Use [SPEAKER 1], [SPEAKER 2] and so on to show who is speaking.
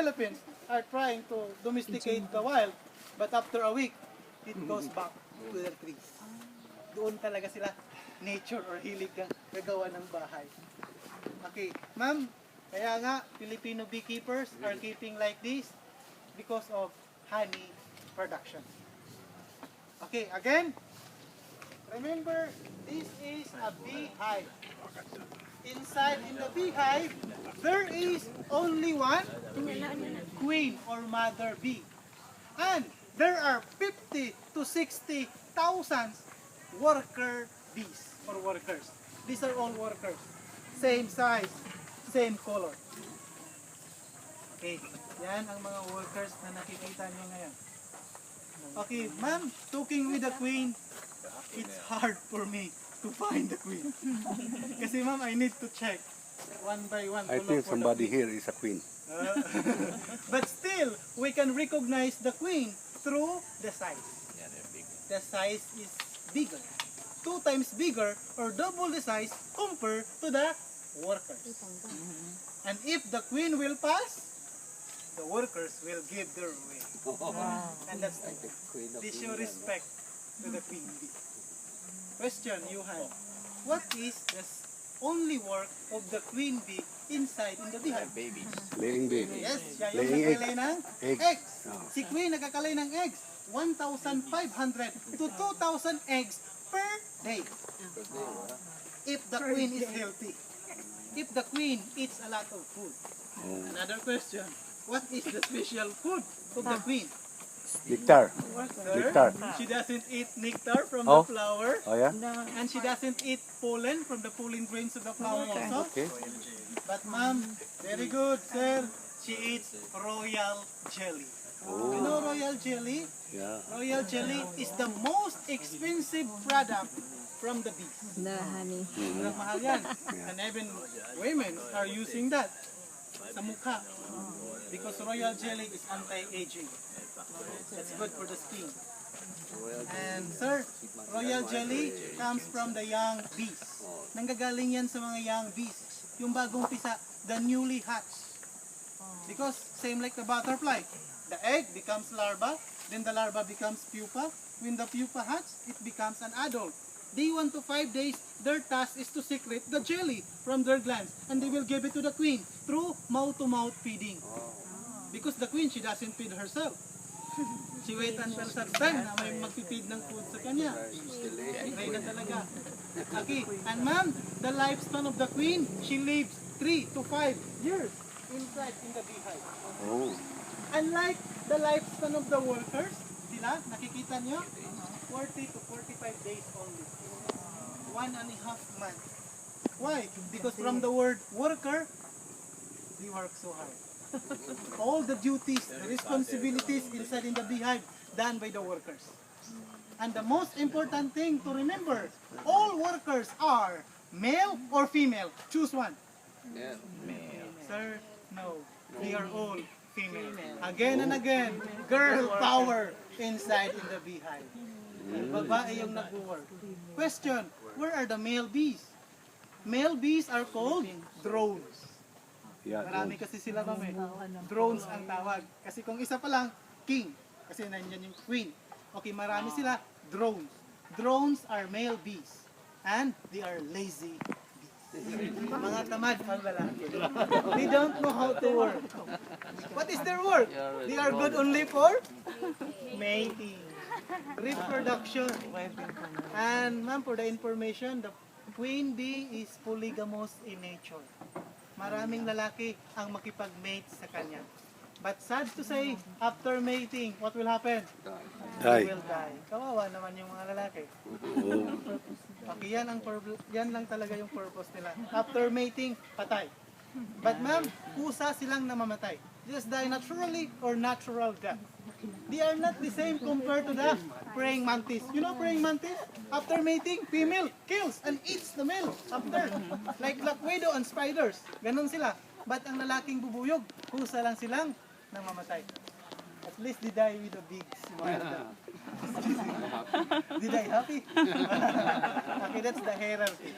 [SPEAKER 1] Philippines are trying to domesticate the wild, but after a week, it goes back to the trees. Doon talaga sila nature or hilig ng gagawa ng bahay. Okay, ma'am, kaya nga Filipino beekeepers are keeping like this because of honey production. Okay, again, remember this is a beehive. Inside in the beehive, there is only one queen or mother bee. And there are 50 to 60,000 worker bees or workers. These are all workers. Same size, same color. Okay, yan ang mga workers na nakikita nyo ngayon. Okay, ma'am, talking with the queen, it's hard for me to find the queen. Kasi ma'am, I need to check one by one.
[SPEAKER 2] I think somebody here is a queen.
[SPEAKER 1] But still, we can recognize the queen through the size. The size is bigger. 2 times bigger or double the size compared to the workers. And if the queen will pass, the workers will give their way. And that's the queen. They show respect to the queen bee. Question, Johan. What is the only work of the queen bee inside in the beehive?
[SPEAKER 3] Babies.
[SPEAKER 2] Laying baby.
[SPEAKER 1] Yes, siya yung
[SPEAKER 2] Laying
[SPEAKER 1] nagkalay ng
[SPEAKER 2] eggs.
[SPEAKER 1] eggs.
[SPEAKER 2] Oh.
[SPEAKER 1] Si queen nagkakalay ng eggs. 1,500 to 2,000 eggs per day. If the queen is healthy. If the queen eats a lot of food. Another question. What is the special food of the queen?
[SPEAKER 2] Nectar.
[SPEAKER 1] Sir,
[SPEAKER 2] Nectar.
[SPEAKER 1] she doesn't eat nectar from
[SPEAKER 2] Oh.
[SPEAKER 1] the flower.
[SPEAKER 2] Oh yeah?
[SPEAKER 1] And she doesn't eat pollen from the pollen grains of the flower also.
[SPEAKER 2] Okay.
[SPEAKER 1] But ma'am, very good, sir. She eats royal jelly. You know royal jelly?
[SPEAKER 2] Yeah.
[SPEAKER 1] Royal jelly is the most expensive product from the bees.
[SPEAKER 4] The honey.
[SPEAKER 1] Sobrang mahal yan. And even women are using that sa mukha. Because royal jelly is anti-aging. That's good for the skin. And sir, royal jelly comes from the young bees. Nanggagaling yan sa mga young bees. Yung bagong pisa, the newly hatched. Because same like the butterfly. The egg becomes larva, then the larva becomes pupa. When the pupa hatches, it becomes an adult. Day 1 to 5 days, their task is to secrete the jelly from their glands. And they will give it to the queen through mouth-to-mouth feeding. Because the queen, she doesn't feed herself. She wait until such time na may magpipid ng food sa kanya. Try na talaga. Okay, and ma'am, the lifespan of the queen, she lives 3 to 5 years inside in the beehive.
[SPEAKER 2] Oh.
[SPEAKER 1] Unlike the lifespan of the workers, sila, nakikita nyo, 40 to 45 days only. 1.5 months. Why? Because from the word worker, they work so hard. All the duties, the responsibilities inside in the beehive done by the workers. And the most important thing to remember, all workers are male or female. Choose one. Sir, no. They are all female. Again and again, girl power inside in the beehive. Babae yung nag-work. Question, where are the male bees? Male bees are called drones.
[SPEAKER 2] Yeah.
[SPEAKER 1] Marami kasi sila kami. Drones ang tawag. Kasi kung isa pa lang, king. Kasi nandiyan yung queen. Okay, marami sila, drones. Drones are male bees. And they are lazy bees. Mga tamad ang lalaki. They don't know how to work. What is their work? They are good only for mating, reproduction. And ma'am, for the information, the queen bee is polygamous in nature. Maraming lalaki ang makipag-mate sa kanya. But sad to say, after mating, what will happen? They
[SPEAKER 2] Die.
[SPEAKER 1] will die. Kawawa naman yung mga lalaki. Okay, yan lang talaga yung purpose nila. After mating, patay. But ma'am, kusa silang namamatay. Just die naturally or natural death. They are not the same compared to the praying mantis. You know praying mantis? After mating, female kills and eats the male after. Like widow and spiders. Ganon sila. But ang lalaking bubuyog, kusa lang silang namamatay. At least they die with a big smile. They die happy. Okay, that's the hierarchy.